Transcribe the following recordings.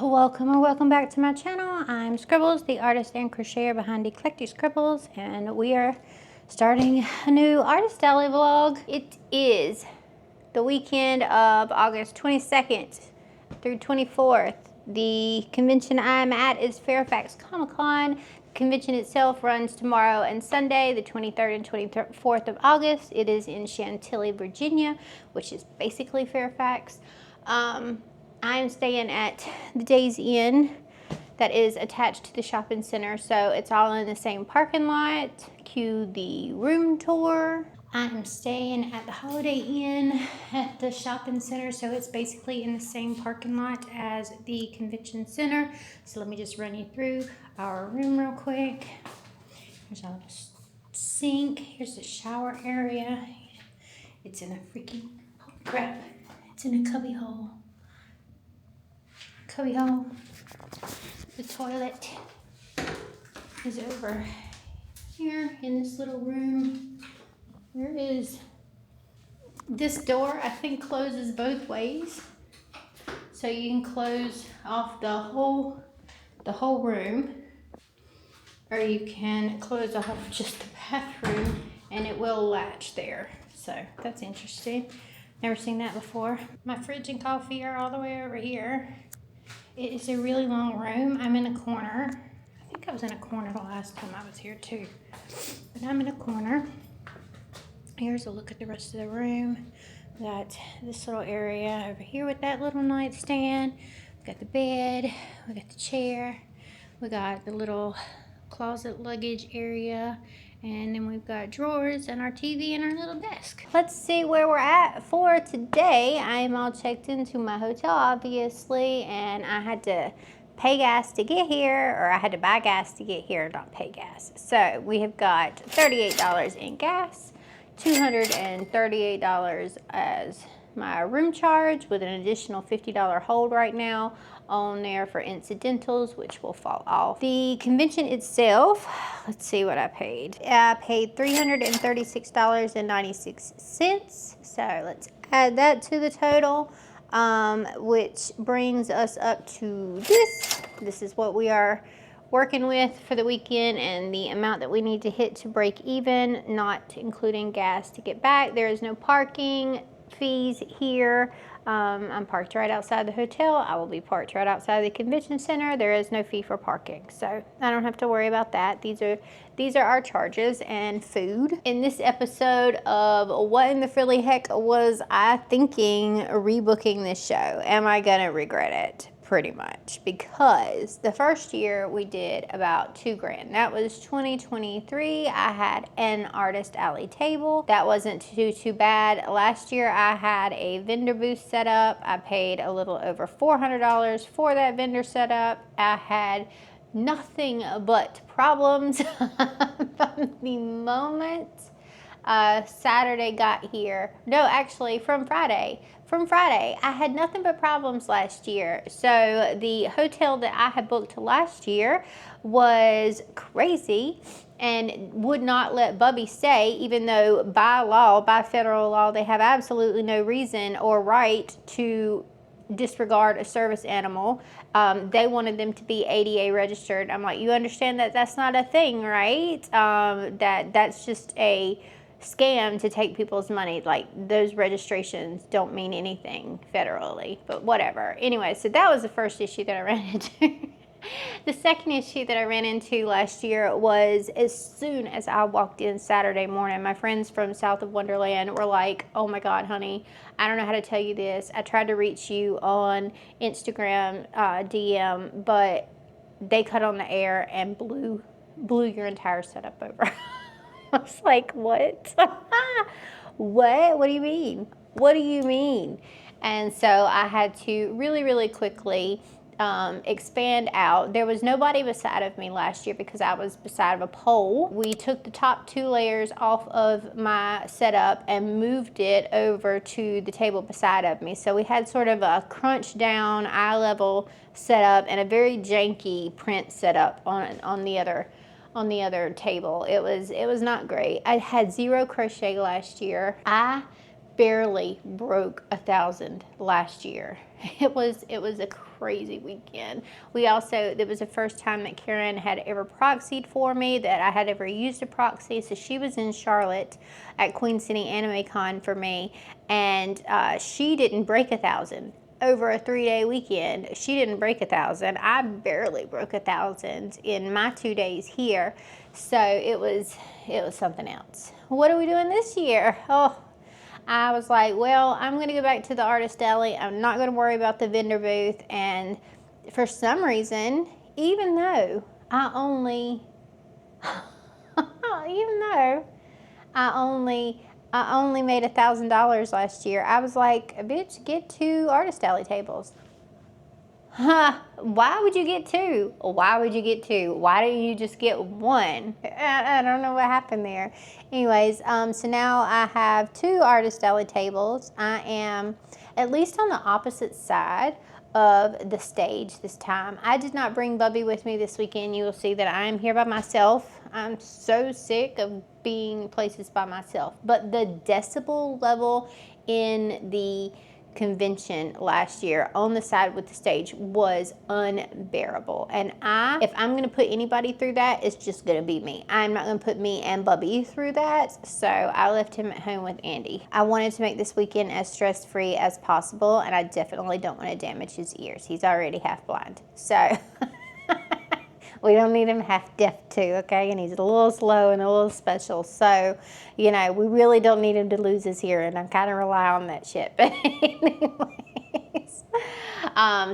Welcome or welcome back to my channel. I'm Scribbles, the artist and crocheter behind Eclectic Scribbles, and we are starting a new Artist Alley vlog. It is the weekend of August 22nd through 24th. The convention I'm at is Fairfax Comic-Con. The convention itself runs tomorrow and Sunday, the 23rd and 24th of August. It is in Chantilly, Virginia, which is basically Fairfax. I'm staying at the Days Inn that is attached to the shopping center, so it's all in the same parking lot. Cue the room tour. I'm staying at the Holiday Inn at the shopping center, so it's basically in the same parking lot as the convention center. So let me just run you through our room real quick. Here's our little sink. Here's the shower area. It's in a freaking, oh crap, it's in a cubby hole. The toilet is over here in this little room. There is this door, I think, closes both ways, so you can close off the whole room, or you can close off just the bathroom and it will latch there. So that's interesting. Never seen that before. My fridge and coffee are all the way over here. It is a really long room. I'm in a corner. I think I was in a corner the last time I was here too. But I'm in a corner. Here's a look at the rest of the room. We got this little area over here with that little nightstand. We got the bed. We got the chair. We got the little closet luggage area. And then we've got drawers and our TV and our little desk. Let's see where we're at for today. I am all checked into my hotel, obviously, and I had to pay gas to get here, or I had to buy gas to get here, not pay gas. So we have got $38 in gas, $238 as my room charge, with an additional $50 hold right now on there for incidentals, which will fall off. The convention itself, let's see what I paid. I paid $336.96. So let's add that to the total, which brings us up to this. This is what we are working with for the weekend, and the amount that we need to hit to break even, not including gas to get back. There is no parking fees here. I'm parked right outside the hotel. I will be parked right outside the convention center. There is no fee for parking, so I don't have to worry about that. These are our charges and food. In this episode of What in the Frilly Heck Was I Thinking Rebooking this show? Am I gonna regret it? Pretty much, because the first year we did about $2 grand. That was 2023. I had an Artist Alley table. That wasn't too bad. Last year I had a vendor booth set up. I paid a little over $400 for that vendor setup. I had nothing but problems from the moment Saturday got here. No, actually from Friday. I had nothing but problems last year. So the hotel that I had booked last year was crazy and would not let Bubby stay, even though by law, by federal law, they have absolutely no reason or right to disregard a service animal. They wanted them to be ADA registered. I'm like, you understand that that's not a thing, right? That's just a scam to take people's money. Like, those registrations don't mean anything federally, but whatever. Anyway, so that was the first issue that I ran into. The second issue that I ran into last year was, as soon as I walked in Saturday morning, my friends from South of Wonderland were like, oh my God, honey, I don't know how to tell you this. I tried to reach you on Instagram DM, but they cut on the air and blew your entire setup over. I was like, what? What? What do you mean? What do you mean? And so I had to really quickly expand out. There was nobody beside of me last year because I was beside of a pole. We took the top 2 layers off of my setup and moved it over to the table beside of me. So we had sort of a crunch down, eye level setup and a very janky print setup on the other table. It was not great. I had 0 crochet last year. I barely broke 1,000 last year. It was a crazy weekend. We also, it was the first time that Karen had ever proxied for me, that I had ever used a proxy. So she was in Charlotte at Queen City Anime Con for me, and she didn't break 1,000. Over a 3-day weekend, she didn't break 1,000. I barely broke 1,000 in my 2 days here. So it was something else. What are we doing this year? Oh, I was like, well, I'm going to go back to the artist deli. I'm not going to worry about the vendor booth. And for some reason, even though I only made $1,000 last year, I was like, bitch, get 2 artist alley tables. Why would you get 2? Why would you get 2? Why don't you just get 1? I don't know what happened there. Anyways, so now I have 2 artist alley tables. I am at least on the opposite side of the stage this time. I did not bring Bubby with me this weekend. You will see that I am here by myself. I'm so sick of being places by myself. But the decibel level in the convention last year on the side with the stage was unbearable, and if I'm going to put anybody through that, it's just going to be me. I'm not going to put me and Bubby through that, so I left him at home with Andy. I wanted to make this weekend as stress-free as possible, and I definitely don't want to damage his ears. He's already half blind, so we don't need him half deaf too, okay? And he's a little slow and a little special. So, you know, we really don't need him to lose his hearing. I kind of rely on that shit. But anyways,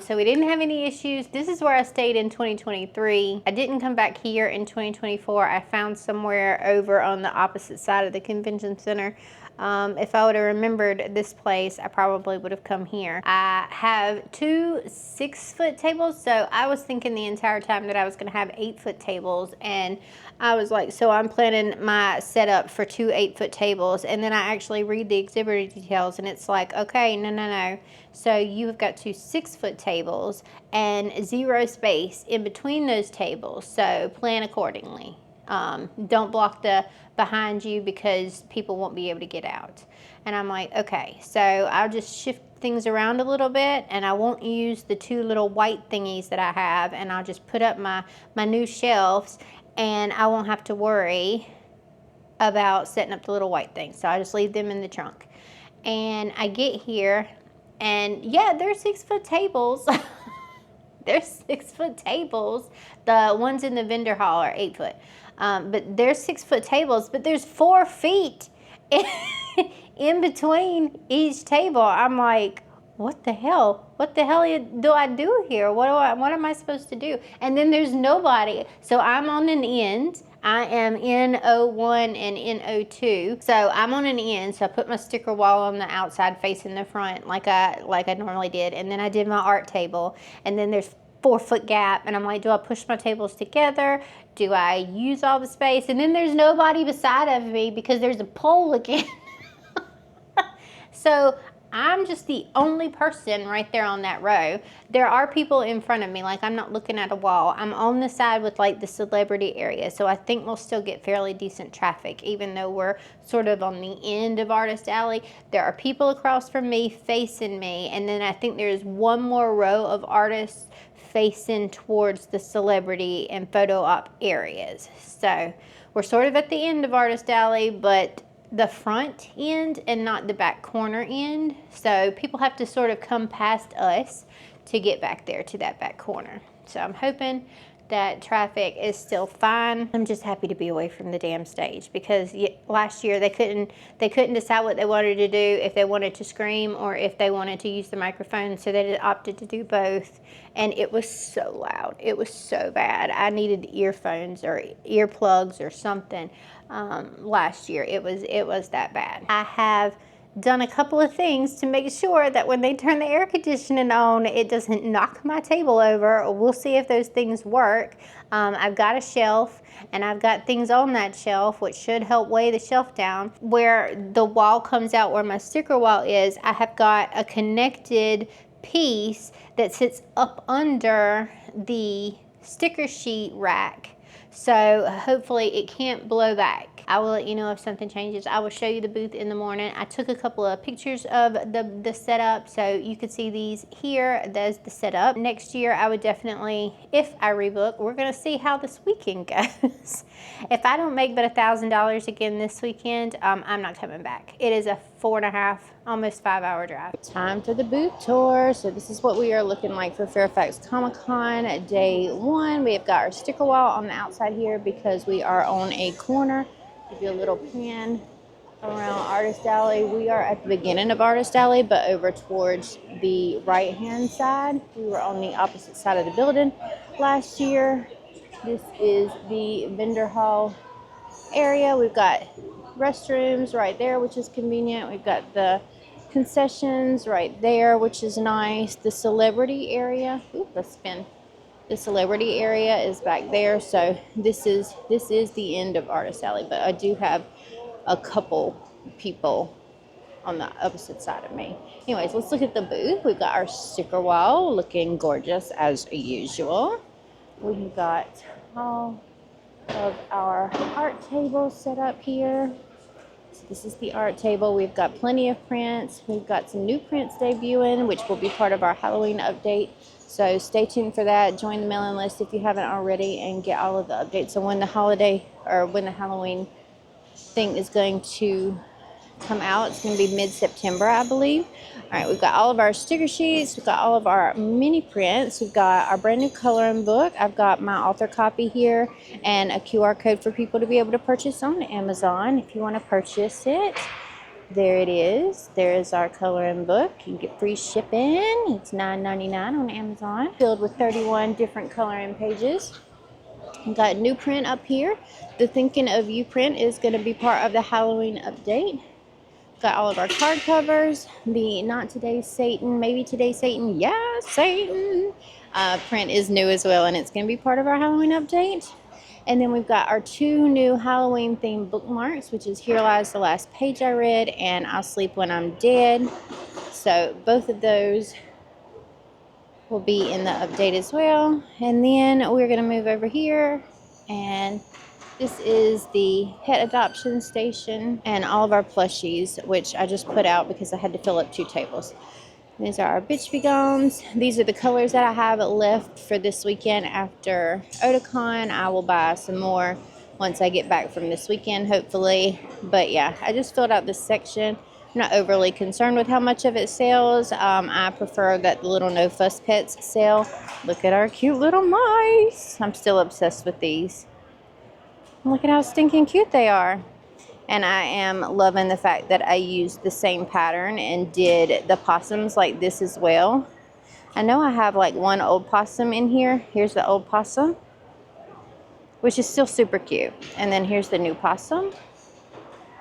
so we didn't have any issues. This is where I stayed in 2023. I didn't come back here in 2024. I found somewhere over on the opposite side of the convention center. If I would have remembered this place, I probably would have come here. I have 2 6-foot tables, so I was thinking the entire time that I was going to have 8-foot tables, and I was like, so I'm planning my setup for 2 8-foot tables, and then I actually read the exhibitor details, and it's like, okay, no. So you have got 2 6-foot tables and 0 space in between those tables, so plan accordingly. Don't block the behind you because people won't be able to get out. And I'm like, okay, so I'll just shift things around a little bit, and I won't use the 2 little white thingies that I have, and I'll just put up my new shelves, and I won't have to worry about setting up the little white things. So I just leave them in the trunk. And I get here, and yeah, they're 6-foot tables. They're 6-foot tables. The ones in the vendor hall are 8-foot. But they're 6-foot tables, but there's 4 feet in between each table. I'm like, what the hell? What the hell do I do here? What am I supposed to do? And then there's nobody. So I'm on an end. I am in O1 and in O2. So I'm on an end. So I put my sticker wall on the outside facing the front like I normally did. And then I did my art table. And then there's 4-foot gap, and I'm like, do I push my tables together? Do I use all the space? And then there's nobody beside of me because there's a pole again. So I'm just the only person right there on that row. There are people in front of me, like I'm not looking at a wall. I'm on the side with like the celebrity area, so I think we'll still get fairly decent traffic, even though we're sort of on the end of Artist Alley. There are people across from me facing me, and then I think there's one more row of artists facing towards the celebrity and photo op areas. So we're sort of at the end of Artist Alley, but the front end and not the back corner end. So people have to sort of come past us to get back there to that back corner. So I'm hoping that traffic is still fine. I'm just happy to be away from the damn stage, because last year they couldn't decide what they wanted to do, if they wanted to scream or if they wanted to use the microphone, so they opted to do both, and it was so loud. It was so bad. I needed earphones or earplugs or something. Last year it was that bad. I have done a couple of things to make sure that when they turn the air conditioning on, it doesn't knock my table over. We'll see if those things work. I've got a shelf, and I've got things on that shelf, which should help weigh the shelf down. Where the wall comes out, where my sticker wall is, I have got a connected piece that sits up under the sticker sheet rack. So hopefully it can't blow back. I will let you know if something changes. I will show you the booth in the morning. I took a couple of pictures of the setup, so you could see these here. There's the setup. Next year, I would definitely, if I rebook, we're gonna see how this weekend goes. If I don't make but $1,000 again this weekend, I'm not coming back. It is a 4.5, almost 5-hour drive. Time for the booth tour. So this is what we are looking like for Fairfax Comic-Con day 1. We have got our sticker wall on the outside here because we are on a corner. Give you a little pan around Artist Alley. We are at the beginning of Artist Alley, but over towards the right-hand side. We were on the opposite side of the building last year. This is the vendor hall area. We've got restrooms right there, which is convenient. We've got the concessions right there, which is nice. The celebrity area. Ooh, let's spin. The celebrity area is back there. So this is the end of Artist Alley, but I do have a couple people on the opposite side of me. Anyways, let's look at the booth. We've got our sticker wall looking gorgeous as usual. We've got all of our art tables set up here. So this is the art table. We've got plenty of prints. We've got some new prints debuting, which will be part of our Halloween update. So stay tuned for that. Join the mailing list if you haven't already and get all of the updates. So when the holiday or when the Halloween thing is going to come out, it's going to be mid-September, I believe. All right, we've got all of our sticker sheets. We've got all of our mini prints. We've got our brand new coloring book. I've got my author copy here and a QR code for people to be able to purchase on Amazon if you want to purchase it. There it is. There is our coloring book. You can get free shipping. It's $9.99 on Amazon. Filled with 31 different coloring pages. We've got new print up here. The Thinking of You print is going to be part of the Halloween update. Got all of our card covers. The Not Today's Satan, Maybe Today's Satan, yeah, Satan print is new as well, and it's going to be part of our Halloween update. And then we've got our 2 new Halloween themed bookmarks, which is Here Lies the Last Page I Read and I'll Sleep When I'm Dead. So both of those will be in the update as well. And then we're going to move over here, and this is the pet adoption station and all of our plushies, which I just put out because I had to fill up 2 tables. These are our Bitch Be Gones. These are the colors that I have left for this weekend after Otakon. I will buy some more once I get back from this weekend, hopefully. But yeah, I just filled out this section. I'm not overly concerned with how much of it sells. I prefer that the little No Fuss Pets sell. Look at our cute little mice. I'm still obsessed with these. Look at how stinking cute they are. And I am loving the fact that I used the same pattern and did the possums like this as well. I know I have like one old possum in here. Here's the old possum, which is still super cute. And then here's the new possum.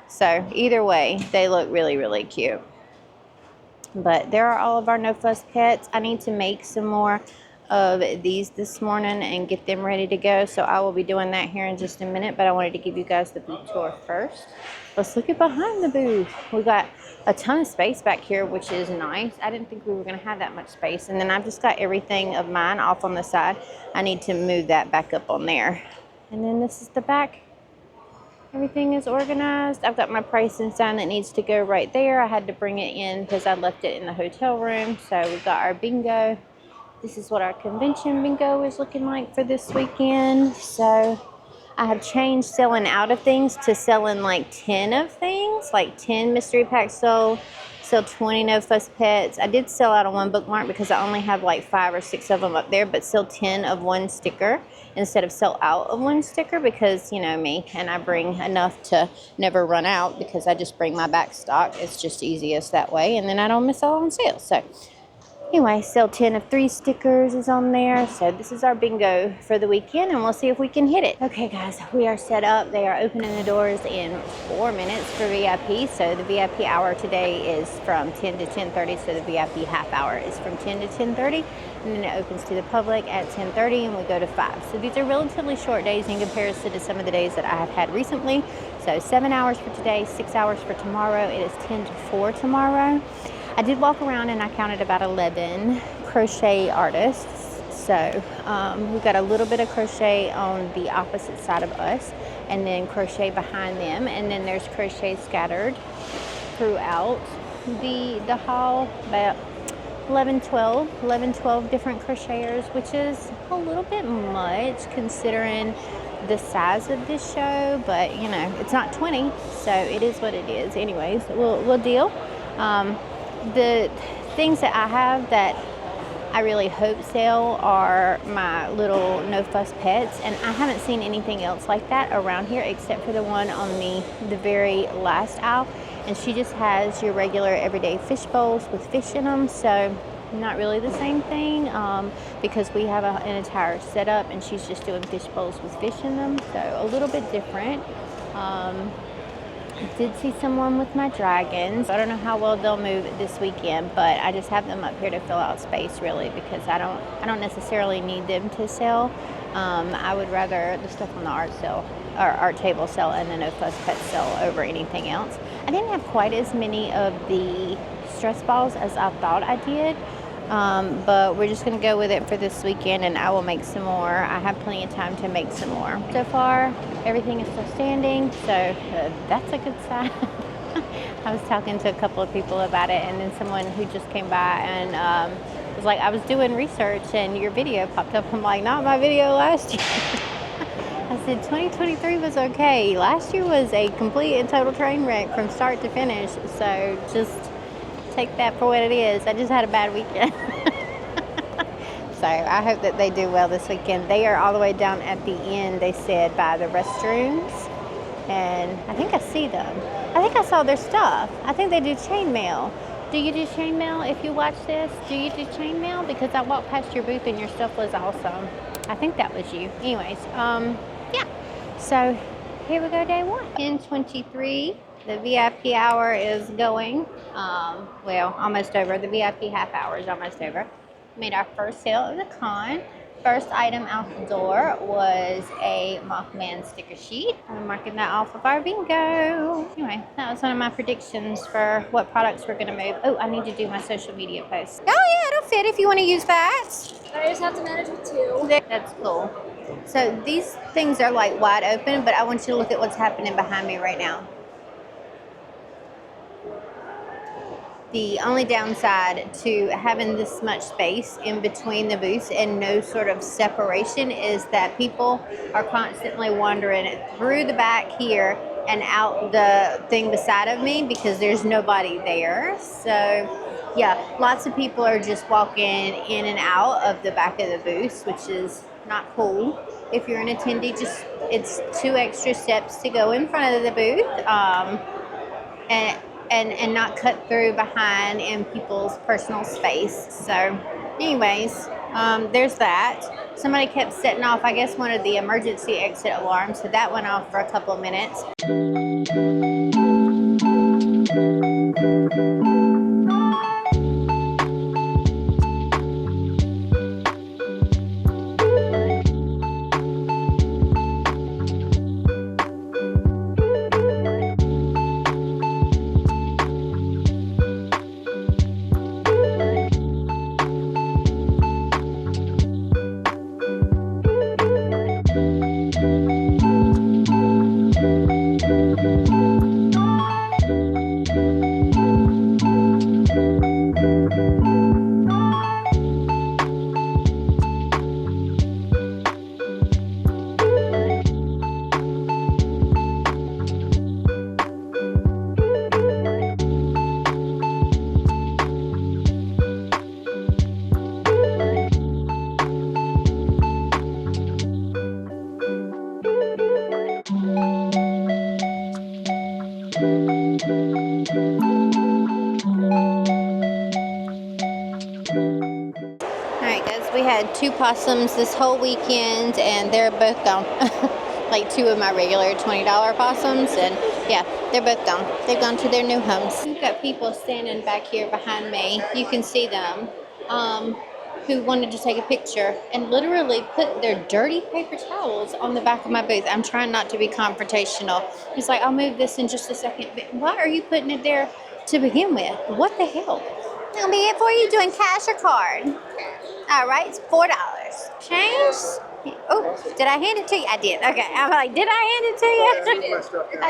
So either way, they look really, really cute. But there are all of our No Fuss Pets. I need to make some more of these this morning and get them ready to go, so I will be doing that here in just a minute, but I wanted to give you guys the booth tour first. Let's look at behind the booth. We got a ton of space back here, which is nice. I didn't think we were going to have that much space, and then I've just got everything of mine off on the side. I need to move that back up on there. And then this is the back. Everything is organized. I've got my pricing sign that needs to go right there. I had to bring it in because I left it in the hotel room. So we've got our bingo. This is what our convention bingo is looking like for this weekend. So I have changed selling out of things to selling like 10 of things, like 10 mystery packs sold, sell 20 No Fuss Pets. I did sell out of one bookmark because I only have like 5 or 6 of them up there, but sell 10 of one sticker instead of sell out of one sticker because, you know me, and I bring enough to never run out because I just bring my back stock. It's just easiest that way, and then I don't miss out on sales. So anyway, sell 10 of 3 stickers is on there. So this is our bingo for the weekend, and we'll see if we can hit it. Okay, guys, we are set up. They are opening the doors in 4 minutes for VIP. So the VIP hour today is from 10 to 10:30. So the VIP half hour is from 10 to 10:30. And then it opens to the public at 10:30, and we go to 5. So these are relatively short days in comparison to some of the days that I have had recently. So 7 hours for today, 6 hours for tomorrow. It is 10 to 4 tomorrow. I did walk around and I counted about 11 crochet artists. So we've got a little bit of crochet on the opposite side of us, and then crochet behind them, and then there's crochet scattered throughout the haul, about 11, 12 different crocheters, which is a little bit much considering the size of this show, but you know, it's not 20, so it is what it is. Anyways, we'll deal. The things that I have that I really hope sell are my little no fuss pets, and I haven't seen anything else like that around here except for the one on the very last aisle, and she just has your regular everyday fish bowls with fish in them. So not really the same thing, because we have an entire setup and she's just doing fish bowls with fish in them, so a little bit different. I did see someone with my dragons. I don't know how well they'll move this weekend, but I just have them up here to fill out space, really, because I don't necessarily need them to sell. I would rather the stuff on the art table sell and the no fuss pet sell over anything else. I didn't have quite as many of the stress balls as I thought I did, but we're just going to go with it for this weekend, and I will make some more. I have plenty of time to make some more. So far, everything is still standing, so that's a good sign. I was talking to a couple of people about it, and then someone who just came by and was like, I was doing research and your video popped up. I'm like, not my video last year. I said 2023 was okay. Last year was a complete and total train wreck from start to finish, so just take that for what it is. I just had a bad weekend. So I hope that they do well this weekend. They are all the way down at the end, they said, by the restrooms, and I think I see them. I think I saw their stuff. I think they do chainmail. Do you do chainmail if you watch this? Do you do chainmail? Because I walked past your booth and your stuff was awesome. I think that was you. Anyways, yeah. So here we go, day one. 10:23. The VIP hour is going. Well, almost over. The VIP half hour is almost over. Made our first sale of the con. First item out the door was a Mothman sticker sheet. I'm marking that off of our bingo. Anyway, that was one of my predictions for what products we're going to move. Oh, I need to do my social media posts. Oh yeah, it'll fit if you want to use that. I just have to manage with two. That's cool. So these things are like wide open, but I want you to look at what's happening behind me right now. The only downside to having this much space in between the booths and no sort of separation is that people are constantly wandering through the back here and out the thing beside of me because there's nobody there. So yeah, lots of people are just walking in and out of the back of the booths, which is not cool. If you're an attendee, just it's 2 extra steps to go in front of the booth, and not cut through behind in people's personal space. So anyways, there's that. Somebody kept setting off, I guess, one of the emergency exit alarms, so that went off for a couple of minutes. We had 2 possums this whole weekend, and they're both gone. Like 2 of my regular $20 possums, and yeah, they're both gone. They've gone to their new homes. We've got people standing back here behind me. You can see them, who wanted to take a picture and literally put their dirty paper towels on the back of my booth. I'm trying not to be confrontational. He's like, I'll move this in just a second. But why are you putting it there to begin with? What the hell? I'll be it for you. Doing cash or card? All right, it's $4. Change? Oh, did I hand it to you? I did. Okay. I'm like, did I hand it to you?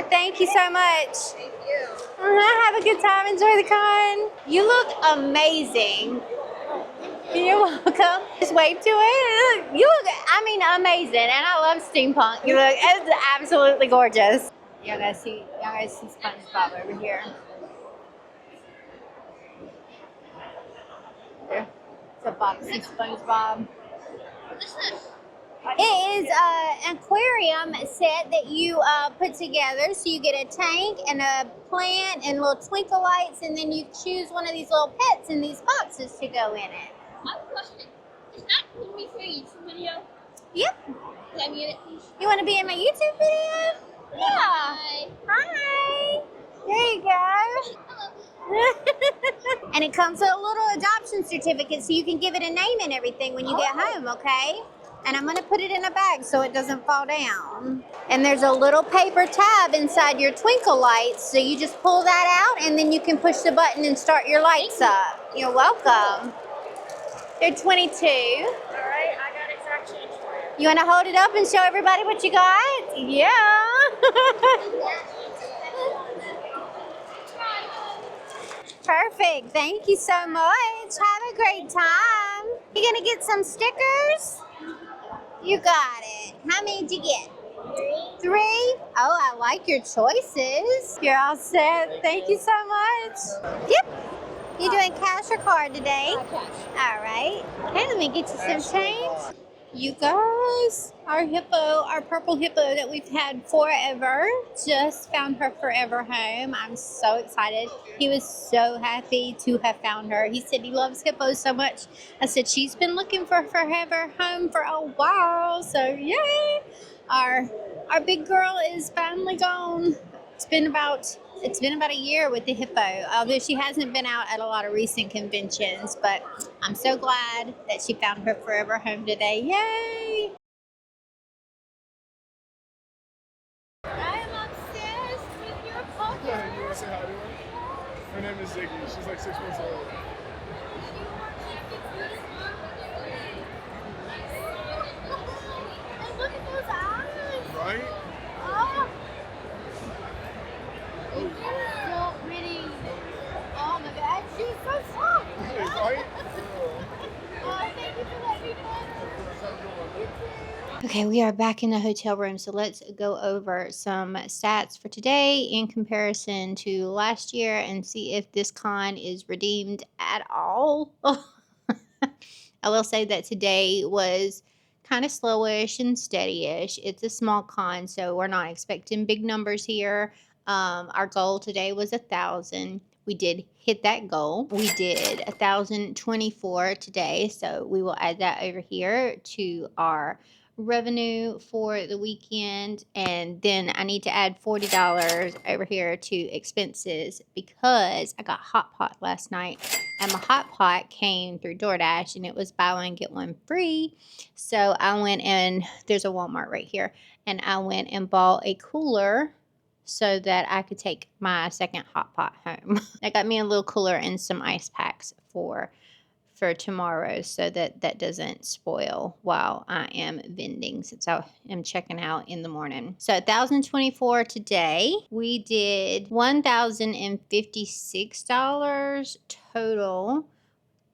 Thank you so much. Thank you. Have a good time. Enjoy the con. You look amazing. You're welcome. Just wave to it. You look, I mean, amazing. And I love steampunk. You look it's absolutely gorgeous. Y'all guys see SpongeBob over here. There. It's a boxy SpongeBob. What is this? It is an aquarium set that you put together. So you get a tank and a plant and little twinkle lights, and then you choose one of these little pets in these boxes to go in it. I have a question. Is that going to be for a YouTube video? Yep. Can I be in it, please? You want to be in my YouTube video? Yeah. Hi. Hi. There you go. Hello. And it comes with a little adoption certificate so you can give it a name and everything when you get home, okay? And I'm going to put it in a bag so it doesn't fall down. And there's a little paper tab inside your twinkle lights, so you just pull that out and then you can push the button and start your lights up. You're welcome. They're 22. All right, I got exact change for you. You want to hold it up and show everybody what you got? Yeah. Perfect. Thank you so much. Have a great time. You gonna get some stickers? You got it. How many did you get? 3. Oh, I like your choices. You're all set. Thank you so much. Yep. You doing cash or card today? Cash. All right. Okay, let me get you some change. You guys, our purple hippo that we've had forever, just found her forever home. I'm so excited. He was so happy to have found her. He said he loves hippos so much. I said she's been looking for forever home for a while. So yay! Our big girl is finally gone. It's been about a year with the hippo, although she hasn't been out at a lot of recent conventions, but I'm so glad that she found her forever home today. Yay! I am obsessed with your puppy. You want to say hi to her? Her name is Ziggy. She's like 6 months old. And look at those eyes. Right? Oh. So pretty. Oh my God, she's so soft. Right? Oh, thank you for letting me Okay, we are back in the hotel room, so let's go over some stats for today in comparison to last year and see if this con is redeemed at all. I will say that today was kind of slowish and steady-ish. It's a small con, so we're not expecting big numbers here. Our goal today was 1,000. We did hit that goal. We did 1,024 today, so we will add that over here to our revenue for the weekend, and then I need to add $40 over here to expenses because I got hot pot last night, and my hot pot came through DoorDash and it was buy one get one free. So I went and there's a Walmart right here, and I went and bought a cooler so that I could take my second hot pot home. I got me a little cooler and some ice packs for tomorrow so that that doesn't spoil while I am vending, since I am checking out in the morning. So 1,024 today. We did $1,056 total,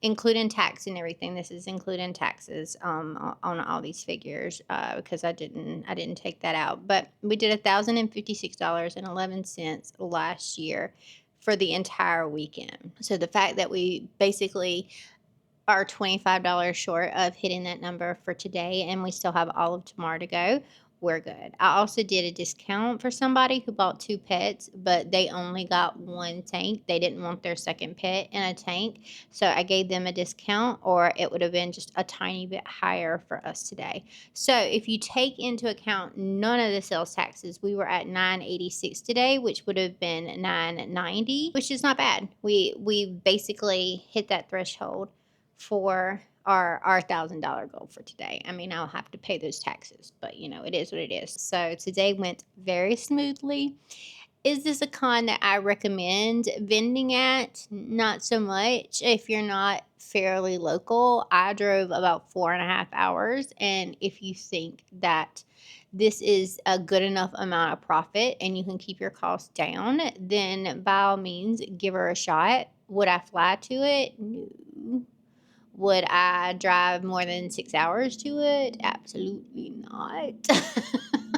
including tax and everything. This is including taxes on all these figures because I didn't take that out. But we did $1,056.11 last year for the entire weekend. So the fact that we basically are $25 short of hitting that number for today, and we still have all of tomorrow to go, we're good. I also did a discount for somebody who bought 2 pets, but they only got 1 tank. They didn't want their second pet in a tank, so I gave them a discount, or it would have been just a tiny bit higher for us today. So if you take into account none of the sales taxes, we were at $986 today, which would have been $990, which is not bad. We basically hit that threshold for our $1,000 goal for today. I mean, I'll have to pay those taxes, but it is what it is. So today went very smoothly, Is this a con that I recommend vending at? Not so much. If you're not fairly local, I drove about 4.5 hours. And if you think that this is a good enough amount of profit and you can keep your costs down, then by all means, give her a shot. Would I fly to it? No. Would I drive more than 6 hours to it? Absolutely not.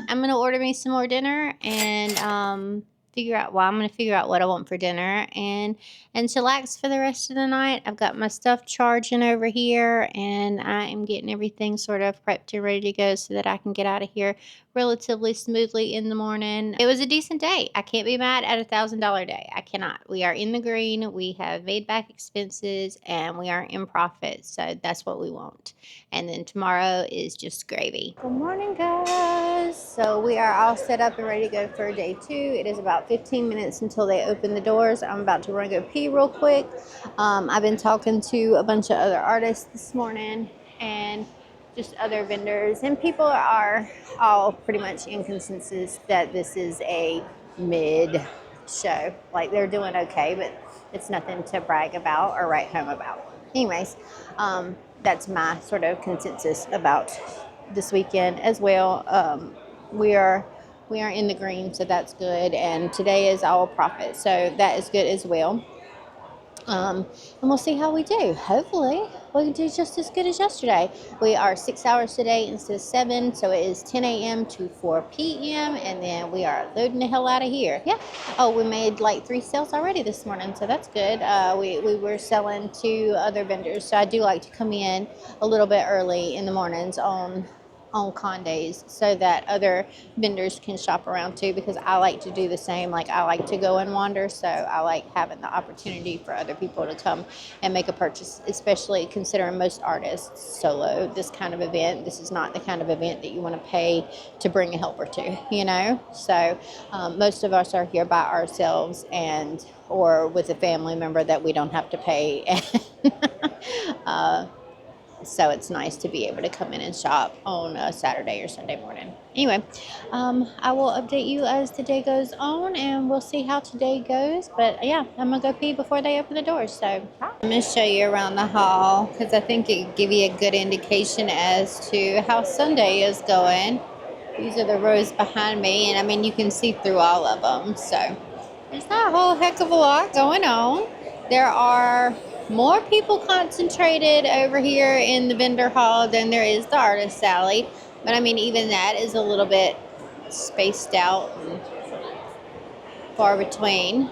I'm gonna order me some more dinner and I'm gonna figure out what I want for dinner and chillax for the rest of the night. I've got my stuff charging over here and I am getting everything sort of prepped and ready to go so that I can get out of here relatively smoothly in the morning. It was a decent day. I can't be mad at $1,000 day. I cannot. We are in the green. We have made back expenses and we are in profit. So that's what we want. And then tomorrow is just gravy. Good morning, guys. So we are all set up and ready to go for day 2. It is about 15 minutes until they open the doors. I'm about to run go pee real quick. I've been talking to a bunch of other artists this morning and just other vendors, and people are all pretty much in consensus that this is a mid show. Like, they're doing okay, but it's nothing to brag about or write home about. Anyways, that's my sort of consensus about this weekend as well. We are in the green, so that's good, and today is all profit, so that is good as well. And we'll see how we do. Hopefully, we can do just as good as yesterday. We are 6 hours today instead of 7, so it is 10 a.m. to 4 p.m. and then we are loading the hell out of here. Yeah. Oh, we made like 3 sales already this morning, so that's good. We were selling to other vendors, so I do like to come in a little bit early in the mornings on con days so that other vendors can shop around too, because I like to do the same. Like, I like to go and wander, so I like having the opportunity for other people to come and make a purchase, especially considering most artists solo this kind of event. This is not the kind of event that you want to pay to bring a helper to, you know. So most of us are here by ourselves and or with a family member that we don't have to pay. So it's nice to be able to come in and shop on a Saturday or Sunday morning. Anyway, I will update you as the day goes on, and we'll see how today goes. But yeah, I'm gonna go pee before they open the doors. So I'm gonna show you around the hall because I think it will give you a good indication as to how Sunday is going. These are the rows behind me, and I mean, you can see through all of them. So there's not a whole heck of a lot going on. There are more people concentrated over here in the vendor hall than there is the artist alley. But I mean, even that is a little bit spaced out and far between.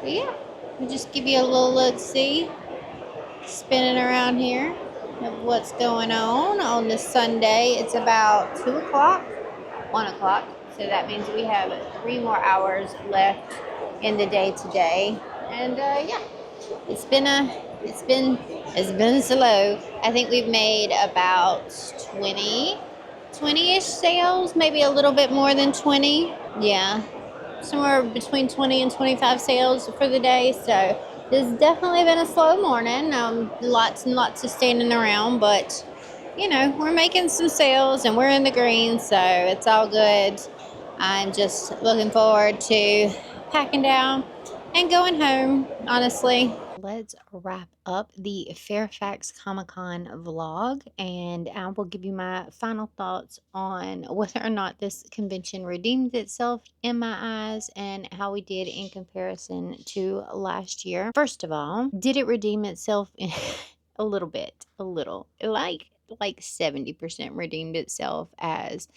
But yeah, we'll just give you a little look-see, spinning around here of what's going on this Sunday. It's about 2 o'clock, 1 o'clock. So that means we have 3 more hours left in the day today. And yeah, it's been slow. I think we've made about 20-ish sales, maybe a little bit more than 20. Yeah, somewhere between 20 and 25 sales for the day. So it's definitely been a slow morning. Lots and lots of standing around, but you know, we're making some sales and we're in the green, so it's all good. I'm just looking forward to packing down and going home, honestly. Let's wrap up the Fairfax Comic Con vlog, and I will give you my final thoughts on whether or not this convention redeemed itself in my eyes and how we did in comparison to last year. First of all, did it redeem itself? A little bit, a little, like 70% redeemed itself as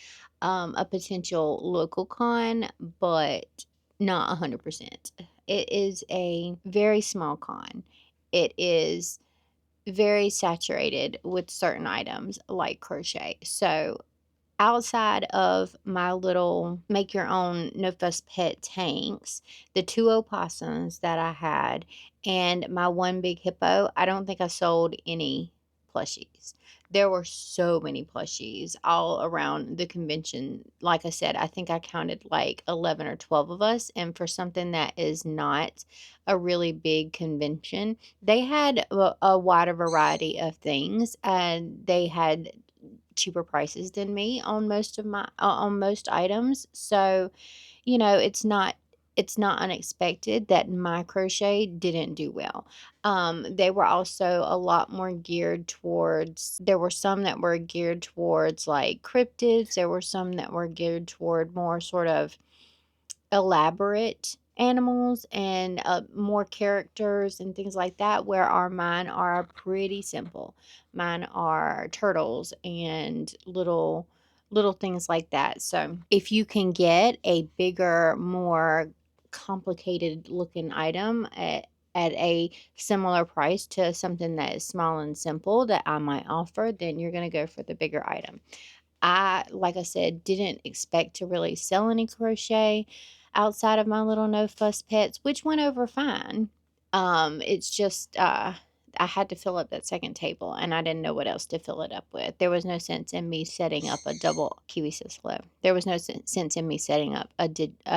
a potential local con, but not 100%. It is a very small con. It is very saturated with certain items like crochet. So outside of my little make your own no fuss pet tanks, the 2 opossums that I had, and my one big hippo, I don't think I sold any plushies. There were so many plushies all around the convention. Like I said, I think I counted like 11 or 12 of us, and for something that is not a really big convention, they had a wider variety of things, and they had cheaper prices than me on most items. So, it's not unexpected that my crochet didn't do well. They were also a lot more geared towards, there were some that were geared towards like cryptids, there were some that were geared toward more sort of elaborate animals and more characters and things like that, where mine are pretty simple. Mine are turtles and little things like that. So if you can get a bigger, more complicated looking item at a similar price to something that is small and simple that I might offer, then you're going to go for the bigger item. Like I said, didn't expect to really sell any crochet outside of my little no fuss pets, which went over fine. It's just I had to fill up that second table, and I didn't know what else to fill it up with. There was no sense in me setting up a double Kiwi says hello. There was no sense in me setting up a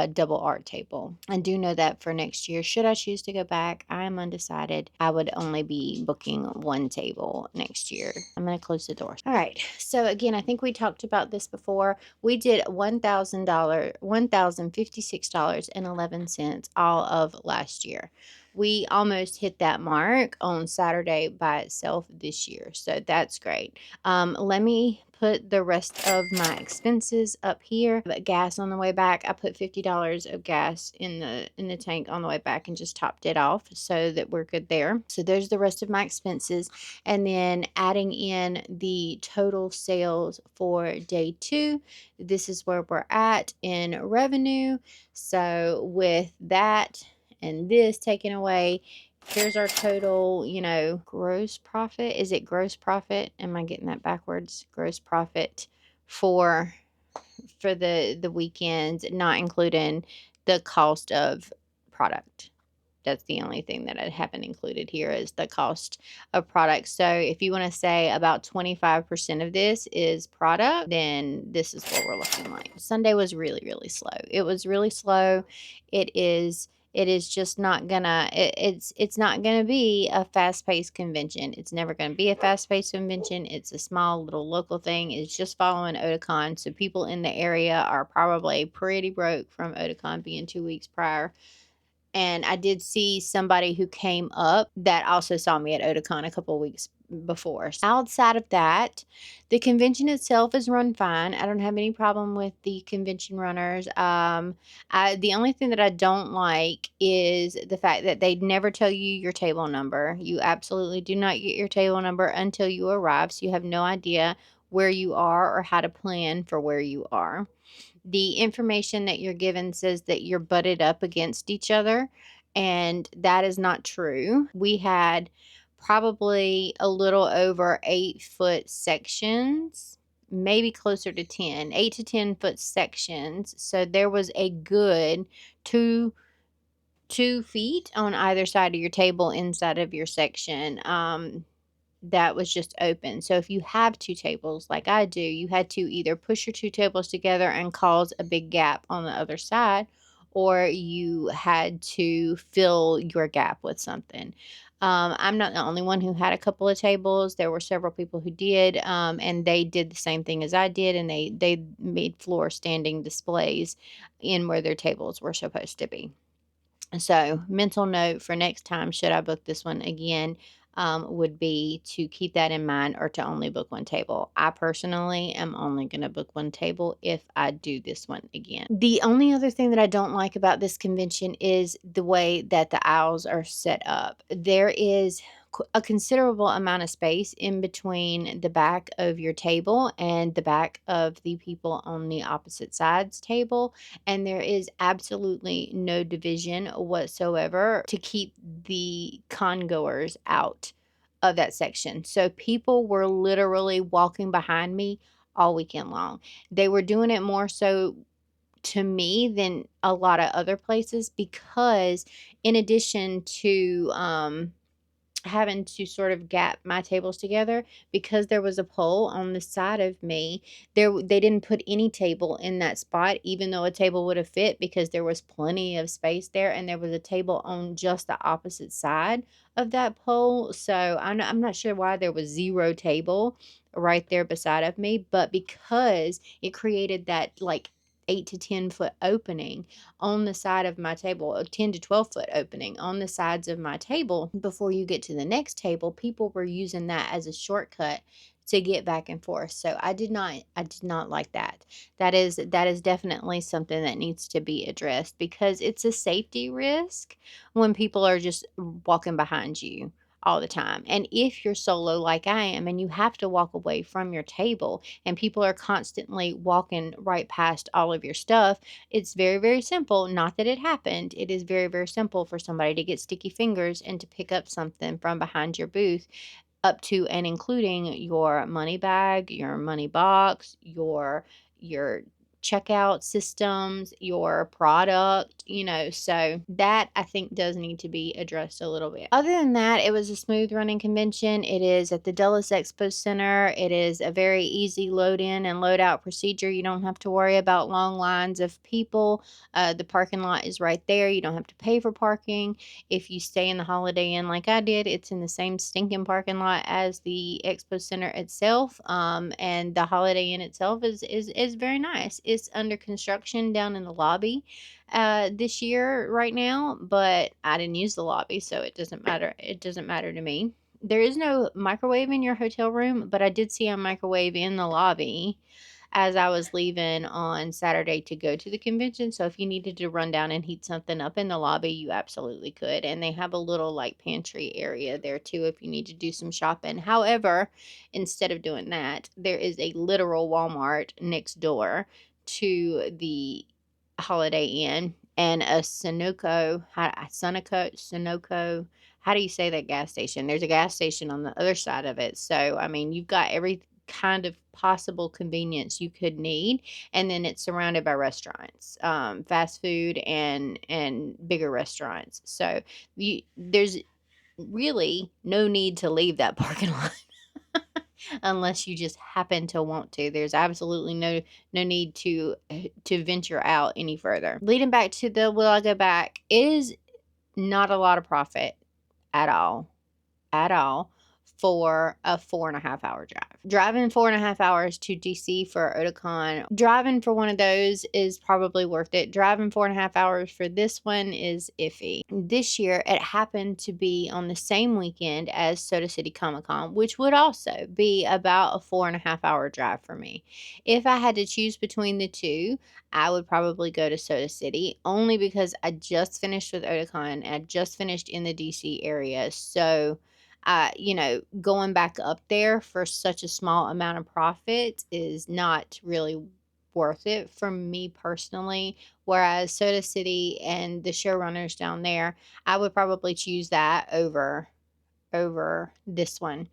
double art table. I do know that for next year, should I choose to go back, I am undecided. I would only be booking one table next year. I'm going to close the door. All right. So again, I think we talked about this before. We did $1,056.11 all of last year. We almost hit that mark on Saturday by itself this year. So that's great. Let me put the rest of my expenses up here. Gas on the way back, I put $50 of gas in the tank on the way back and just topped it off so that we're good there. So there's the rest of my expenses. And then adding in the total sales for day 2, this is where we're at in revenue. So with that and this taken away, here's our total, gross profit. Is it gross profit? Am I getting that backwards? Gross profit for the weekends, not including the cost of product. That's the only thing that I haven't included here is the cost of product. So if you want to say about 25% of this is product, then this is what we're looking like. Sunday was really, really slow. It was really slow. It is just not gonna it's not gonna be a fast-paced convention. It's never gonna be a fast-paced convention. It's a small little local thing. It's just following Otakon. So people in the area are probably pretty broke from Otakon being 2 weeks prior. And I did see somebody who came up that also saw me at Otakon a couple of weeks before. Outside of that, the convention itself is run fine. I don't have any problem with the convention runners. The only thing that I don't like is the fact that they never tell you your table number. You absolutely do not get your table number until you arrive, so you have no idea where you are or how to plan for where you are. The information that you're given says that you're butted up against each other, and that is not true. We had probably a little over 8-foot sections, maybe closer to 10, 8 to 10-foot sections. So there was a good 2 feet on either side of your table inside of your section. That was just open. So if you have 2 tables like I do, you had to either push your 2 tables together and cause a big gap on the other side, or you had to fill your gap with something. I'm not the only one who had a couple of tables. There were several people who did, and they did the same thing as I did, and they made floor standing displays in where their tables were supposed to be. So, mental note for next time, should I book this one again, would be to keep that in mind or to only book one table. I personally am only going to book one table if I do this one again. The only other thing that I don't like about this convention is the way that the aisles are set up. There is a considerable amount of space in between the back of your table and the back of the people on the opposite side's table, and there is absolutely no division whatsoever to keep the congoers out of that section. So people were literally walking behind me all weekend long. They were doing it more so to me than a lot of other places because in addition to having to sort of gap my tables together because there was a pole on the side of me. They didn't put any table in that spot, even though a table would have fit, because there was plenty of space there, and there was a table on just the opposite side of that pole. So I'm not sure why there was zero table right there beside of me, but because it created that like 8 to 10 foot opening on the side of my table, a 10 to 12 foot opening on the sides of my table before you get to the next table, people were using that as a shortcut to get back and forth. So I did not like that. That is definitely something that needs to be addressed, because it's a safety risk when people are just walking behind you all the time. And if you're solo like I am and you have to walk away from your table and people are constantly walking right past all of your stuff, it's very, very simple. Not that it happened. It is very, very simple for somebody to get sticky fingers and to pick up something from behind your booth, up to and including your money bag, your money box, your checkout systems, your product, so that I think does need to be addressed a little bit. Other than that, it was a smooth running convention. It is at the Dulles Expo Center. It is a very easy load in and load out procedure. You don't have to worry about long lines of people. The parking lot is right there. You don't have to pay for parking. If you stay in the Holiday Inn like I did, it's in the same stinking parking lot as the Expo Center itself. And the Holiday Inn itself is very nice. It's under construction down in the lobby this year right now, but I didn't use the lobby, so it doesn't matter. It doesn't matter to me. There is no microwave in your hotel room, but I did see a microwave in the lobby as I was leaving on Saturday to go to the convention. So if you needed to run down and heat something up in the lobby, you absolutely could. And they have a little like pantry area there too if you need to do some shopping. However, instead of doing that, there is a literal Walmart next door to the Holiday Inn, and a Sunoco. How do you say that gas station? There's a gas station on the other side of it. So, I mean, you've got every kind of possible convenience you could need, and then it's surrounded by restaurants, fast food and bigger restaurants. So, there's really no need to leave that parking lot unless you just happen to want to. There's absolutely no need to venture out any further. Leading back to the will I go back, it is not a lot of profit at all, at all, for a 4.5 hour drive. Driving 4.5 hours to DC for Otakon, driving for one of those is probably worth it. Driving 4.5 hours for this one is iffy. This year, it happened to be on the same weekend as Soda City Comic Con, which would also be about a 4.5 hour drive for me. If I had to choose between the two, I would probably go to Soda City, only because I just finished with Otakon and I just finished in the DC area. So, going back up there for such a small amount of profit is not really worth it for me personally. Whereas Soda City and the showrunners down there, I would probably choose that over this one.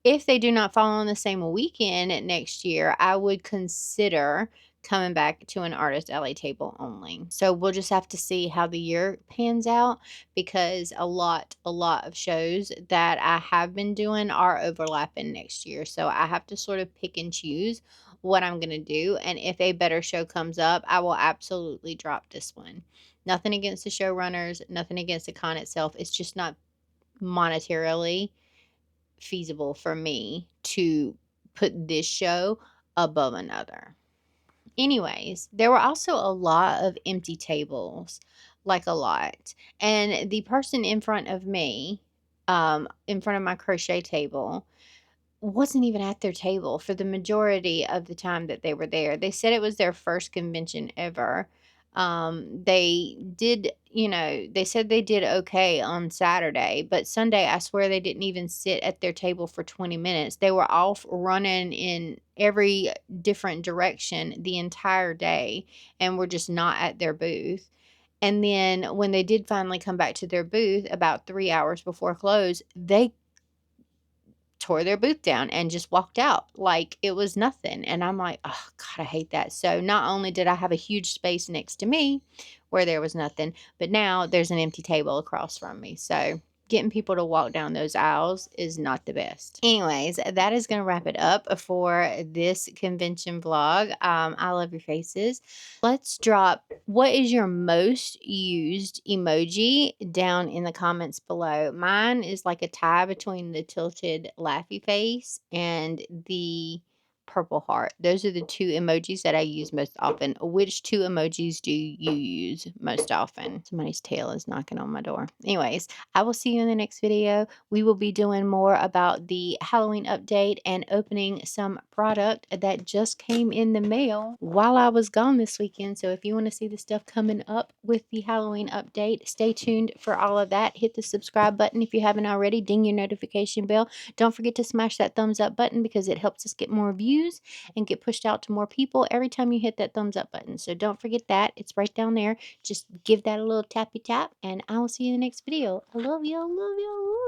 If they do not fall on the same weekend next year, I would consider coming back to an artist LA table only. So we'll just have to see how the year pans out, because a lot of shows that I have been doing are overlapping next year. So I have to sort of pick and choose what I'm going to do. And if a better show comes up, I will absolutely drop this one. Nothing against the showrunners, nothing against the con itself. It's just not monetarily feasible for me to put this show above another. Anyways, there were also a lot of empty tables, like a lot. And the person in front of me, in front of my crochet table, wasn't even at their table for the majority of the time that they were there. They said it was their first convention ever. They said they did okay on Saturday, but Sunday, I swear they didn't even sit at their table for 20 minutes. They were off running in every different direction the entire day and were just not at their booth. And then when they did finally come back to their booth about 3 hours before close, they tore their booth down and just walked out like it was nothing. And I'm like, oh, God, I hate that. So not only did I have a huge space next to me where there was nothing, but now there's an empty table across from me. So getting people to walk down those aisles is not the best. Anyways, that is going to wrap it up for this convention vlog. I love your faces. Let's drop what is your most used emoji down in the comments below. Mine is like a tie between the tilted laughy face and the purple heart. Those are the two emojis that I use most often. Which two emojis do you use most often? Somebody's tail is knocking on my door. Anyways, I will see you in the next video. We will be doing more about the Halloween update and opening some product that just came in the mail while I was gone this weekend. So if you want to see the stuff coming up with the Halloween update, stay tuned for all of that. Hit the subscribe button if you haven't already. Ding your notification bell. Don't forget to smash that thumbs up button because it helps us get more views and get pushed out to more people every time you hit that thumbs up button. So don't forget that. It's right down there. Just give that a little tappy tap and I will see you in the next video. I love you. I love you.